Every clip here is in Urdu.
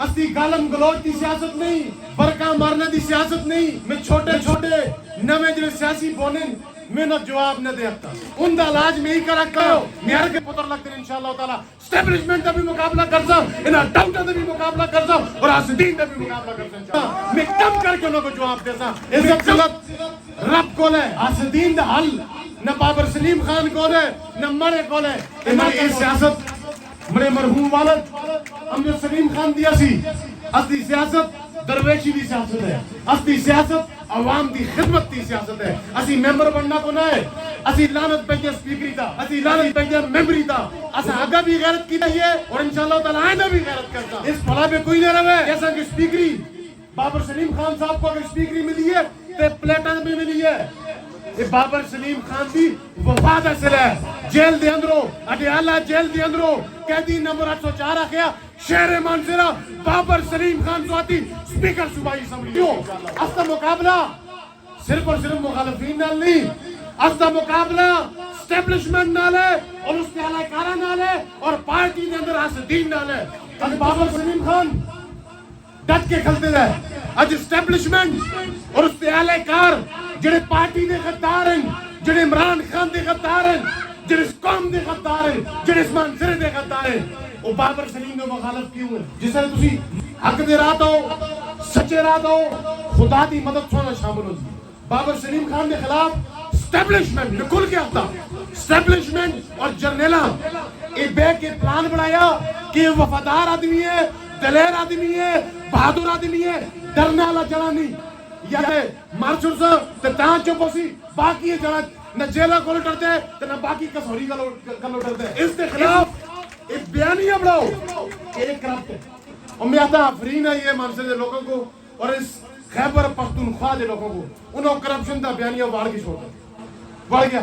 اسی گالم گلوچ کی سیاست نہیں، برکا مارنے دی سیاست نہیں، میں چھوٹے چھوٹے نویں جڑے سیاسی بونے میں نہ جواب نہ دیتا ان دا علاج میں ہی کرا کرو نیار کے پتر لگتے ہیں انشاءاللہ تعالی اسٹیبلشمنٹ دا بھی مقابلہ کرتا انہاں ڈاؤٹا دا بھی مقابلہ کرتا اور حاسدین دا بھی مقابلہ کرتا انشاءاللہ میں کم کر کے انہوں کو جواب دیتا عزت غلط رب کو لے حاسدین دا حل نہ بابر سلیم خان کو لے نہ مرے کو لے انہاں کی سیاست مرے مرحوم والد امجد سلیم خان دیا سی اصلی سیاست درویشی دی سیاست ہے، اصلی سیاست عوام دی خدمت دی سیاست ہے، اسی ممبر بننا کو نہ ہے، اسی لعنت پہنچے سپیکری تا، اسی لعنت پہنچے ممبری تا، اسا آگا بھی غیرت کی ہے اور انشاءاللہ تعالی آئندہ بھی غیرت کرتا اس پھلا پہ کوئی نہ رہے جیسا کہ سپیکری بابر سلیم خان صاحب کو اگر سپیکری ملی ہے تو پلیٹن بھی ملی ہے، بابر سلیم خان دی وفاد حاصل ہے، جیل دے اندرو اڈیالہ جیل دے اندرو قیدی نمبر 804 آخیا شہر مانسرہ بابر سلیم خان سواتی سپیکر صوبائی اسمبلی کیوں استا مقابلہ صرف اور صرف مخالفین نال نہیں، استا مقابلہ اسٹیبلشمنٹ نال ہے اور اس کے اعلی کارا نال ہے اور پارٹی کے اندر حاسدین نال ہے۔ اج بابر سلیم خان ڈٹ کے کھلتے رہے، اج اسٹیبلشمنٹ اور اس کے اعلی کار جڑے پارٹی دے غدار ہیں، جڑے عمران خان دے غدار ہیں، جڑے اس قوم دے غدار ہیں، جڑے اس منظر دے غدار ہیں، وہ بابر سلیم دے مخالف کیوں ہیں؟ جس طرح تسی حق دے راہ ہو، سچے راہ ہو، خدا دی مدد سونا شامل ہو جی۔ بابر سلیم خان دے خلاف اسٹیبلشمنٹ نکل کے آتا، اسٹیبلشمنٹ اور جرنیلا اے بے کے پلان بنایا کہ وفادار آدمی ہے، دلیر آدمی ہے، بہادر آدمی ہے، ڈرنے والا جڑا نہیں، یا مارچر سے تے تاں چپ ہوسی باقی جڑا نہ جیلا کو ڈرتے تے نہ باقی کسوری کا ڈرتے، اس کے خلاف ایک بیانیہ بڑھاؤ ایک کرپٹ ہے اور میں آتا آفرین ہے یہ مانسے دے لوگوں کو اور اس خیبر پختونخوا دے لوگوں کو انہوں کرپشن دا بیانیہ وار کی چھوڑ بڑھ گیا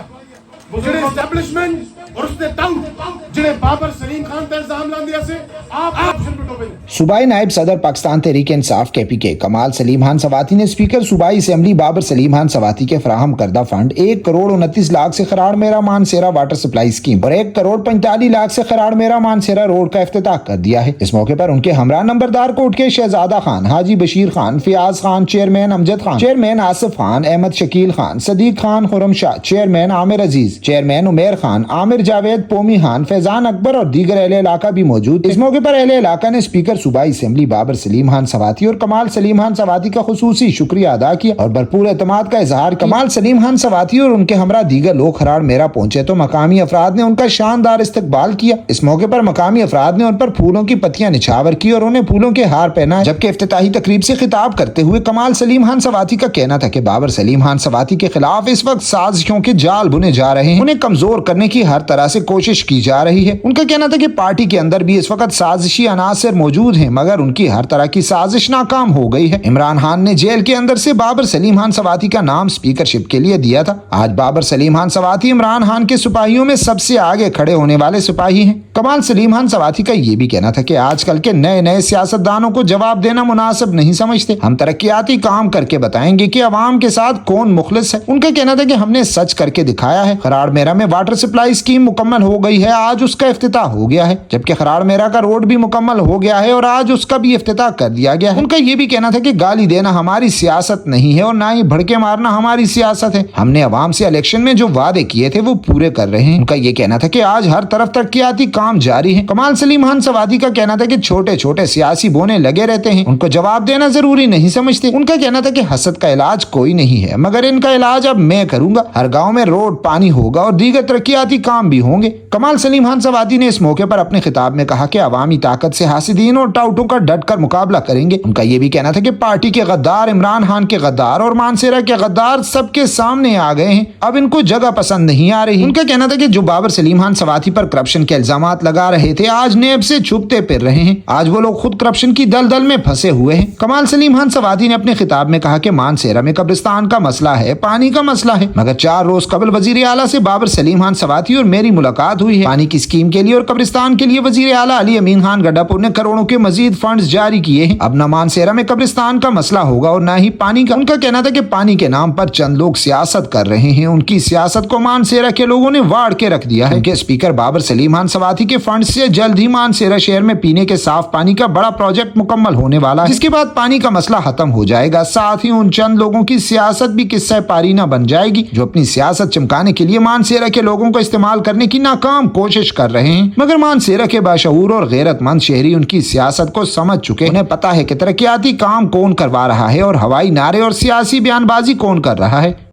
جڑے اسٹیبلشمنٹ اور اس نے ٹاؤٹ جڑے بابر سلیم خان پر الزام لان دیا سے آپ آپشن پہ ٹوپے دیں۔ صوبائی نائب صدر پاکستان تحریک انصاف کے پی کے کمال سلیم خان سواتی نے سپیکر صوبائی اسمبلی بابر سلیم خان سواتی کے فراہم کردہ فنڈ 1,29,00,000 سے خراڑ میرا مانسیرا واٹر سپلائی اسکیم اور 1,45,00,000 سے خراڑ میرا مانسیرا روڈ کا افتتاح کر دیا ہے۔ اس موقع پر ان کے ہمراہ نمبردار کوٹ کے شہزادہ خان، حاجی بشیر خان، فیاض خان، چیئرمین امجد خان، چیئرمین آصف خان، احمد شکیل خان، صدیق خان خرم شاہ، چیئرمین عامر عزیز، چیئرمین عمیر خان، عامر جاوید، پومی خان، فیضان اکبر اور دیگر اہل علاقہ بھی موجود۔ اس موقع پر اہل علاقہ نے اسپیکر صوبائی اسمبلی بابر سلیم خان سواتی اور کمال سلیم خان سواتی کا خصوصی شکریہ ادا کیا اور بھرپور اعتماد کا اظہار کیا۔ کمال سلیم خان سواتی اور ان کے ہمراہ دیگر لوگ خراڑ میرا پہنچے تو مقامی افراد نے ان کا شاندار استقبال کیا۔ اس موقع پر مقامی افراد نے ان پر پھولوں کی پتیاں نچھاور کی اور انہیں پھولوں کے ہار پہنائے، جبکہ افتتاحی تقریب سے خطاب کرتے ہوئے کمال سلیم خان سواتی کا کہنا تھا کہ بابر سلیم خان سواتی کے خلاف اس وقت سازشوں کے جال بنے جا رہے ہیں، انہیں کمزور کرنے کی ہر طرح سے کوشش کی جا رہی ہے۔ ان کا کہنا تھا کہ پارٹی کے اندر بھی اس وقت سازشی عناصر موجود ہیں مگر ان کی ہر طرح کی سازش ناکام ہو گئی ہے۔ عمران خان نے جیل کے اندر سے بابر سلیم خان سواتی کا نام اسپیکرشپ کے لیے دیا تھا۔ آج بابر سلیم خان سواتی عمران خان کے سپاہیوں میں سب سے آگے کھڑے ہونے والے سپاہی ہیں۔ کمال سلیم خان سواتی کا یہ بھی کہنا تھا کہ آج کل کے نئے سیاستدانوں کو جواب دینا مناسب نہیں سمجھتے، ہم ترقیاتی کام کر کے بتائیں گے کہ عوام کے ساتھ کون مخلص ہے۔ ان کا کہنا تھا کہ ہم نے سچ کر کے دکھایا ہے۔ خراڑ میرا میں واٹر سپلائی اسکیم مکمل ہو گئی ہے، آج اس کا افتتاح ہو گیا ہے، جبکہ خراڑ میرا کا روڈ بھی مکمل ہو گیا ہے اور آج اس کا بھی افتتاح کر دیا گیا ہے۔ ان کا یہ بھی کہنا تھا کہ گالی دینا ہماری سیاست نہیں ہے اور نہ ہی بھڑکے مارنا ہماری سیاست ہے، ہم نے عوام سے الیکشن میں جو وعدے کیے تھے وہ پورے کر رہے ہیں۔ ان کا یہ کہنا تھا کہ آج ہر طرف ترقیاتی کام جاری ہے۔ کمال سلیم خان سواتی کا کہنا تھا کہ چھوٹے سیاسی بونے لگے رہتے ہیں، ان کو جواب دینا ضروری نہیں سمجھتے۔ ان کا کہنا تھا کہ حسد کا علاج کوئی نہیں ہے مگر ان کا علاج اب میں کروں گا، ہر گاؤں میں روڈ، پانی ہوگا اور دیگر ترقیاتی کام بھی ہوں گے۔ کمال سلیم خان سواتی نے اس موقع پر اپنے خطاب میں کہا کہ عوامی طاقت سے حاسدین اور ٹاؤٹوں کا ڈٹ کر مقابلہ کریں گے۔ ان کا یہ بھی کہنا تھا کہ پارٹی کے غدار، عمران خان کے غدار اور مانسیرا کے غدار سب کے سامنے آ گئے ہیں، اب ان کو جگہ پسند نہیں آ رہی۔ ان کا کہنا تھا کہ جو بابر سلیم خان سواتی پر کرپشن کے الزامات لگا رہے تھے آج نیب سے چھپتے پھر رہے ہیں، آج وہ لوگ خود کرپشن کی دلدل میں پھنسے ہوئے ہیں۔ کمال سلیم خان سواتی نے اپنے خطاب میں کہا کہ مانسیرا میں قبرستان کا مسئلہ ہے، پانی کا مسئلہ ہے، مگر 4 روز قبل وزیر اعلیٰ سے بابر سلیم خان سواتی اور میری ملاقات ہوئی ہے۔ پانی کی اسکیم کے لیے اور قبرستان کے لیے وزیر اعلیٰ علی امین خان گڈھا پور نے کروڑوں کے کے مزید فنڈز جاری کیے ہیں۔ اب نہ مانسہرہ میں قبرستان کا مسئلہ ہوگا اور نہ ہی پانی کا۔ ان کا کہنا تھا کہ پانی کے نام پر چند لوگ سیاست کر رہے ہیں، ان کی سیاست کو مانسہرہ کے لوگوں نے واڑ کے رکھ دیا ہے۔ ان کے اسپیکر بابر سلیم خان سواتی کے فنڈ سے جلد ہی مانسہرہ شہر میں پینے کے صاف پانی کا بڑا پروجیکٹ مکمل ہونے والا ہے، جس کے بعد پانی کا مسئلہ ختم ہو جائے گا۔ ساتھ ہی ان چند لوگوں کی سیاست بھی قصہ پاری نہ بن جائے گی جو اپنی سیاست چمکانے کے لیے مانسہرہ کے لوگوں کو استعمال کرنے کی ناکام کوشش کر رہے ہیں۔ مگر مانسہرہ کے باشعور اور غیرت مند شہری ان کی سیاست کو سمجھ چکے، انہیں پتہ ہے کہ ترقیاتی کام کون کروا رہا ہے اور ہوائی نعرے اور سیاسی بیان بازی کون کر رہا ہے۔